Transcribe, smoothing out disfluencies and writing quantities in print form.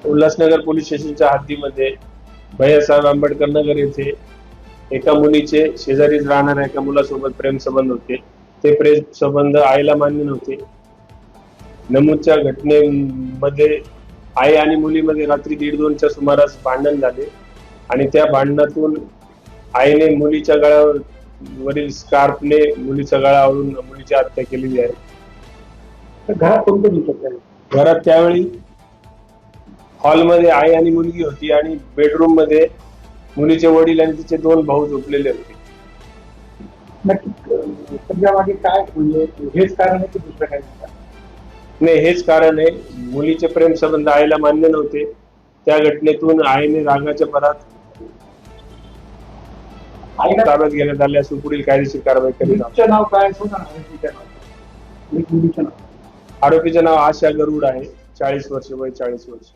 Ulhasnagar police स्टेशनच्या हद्दीमध्ये भैयासाहेब आंबेडकर नगर येथे एका मुलीचे शेजारीच राहणाऱ्या एका मुलासोबत प्रेम संबंध होते. ते प्रेम संबंध आईला मान्य नव्हते. नमूदच्या घटनेमध्ये आई आणि मुलीमध्ये रात्री 1:30-2च्या सुमारास भांडण झाले आणि त्या भांडणातून आईने मुलीच्या गळ्यावरील स्कार्फने मुलीचा गळा आवळून मुलीची हत्या केलेली आहे. घरात कोण कोण होतं? घरात त्यावेळी हॉलमध्ये आई आणि मुलगी होती आणि बेडरूम मध्ये मुलीचे वडील आणि तिचे 2 भाऊ झोपलेले होते. नक्की सगळ्या मागे काय म्हणजे हेच कारण आहे की दुसरं काय? नाही, हेच कारण आहे. मुलीचे प्रेम संबंध आईला मान्य नव्हते. त्या घटनेतून आईने रागाच्या भरात आईला ताब्यात घेण्यात आले असून पुढील कायदेशीर कारवाई करीत आहोत. मुलीचं नाव काय सांगा ना? मुलीचं नाव आरोपीचे नाव आशा गरुड आहे. 40 वर्ष, वय 40 वर्ष.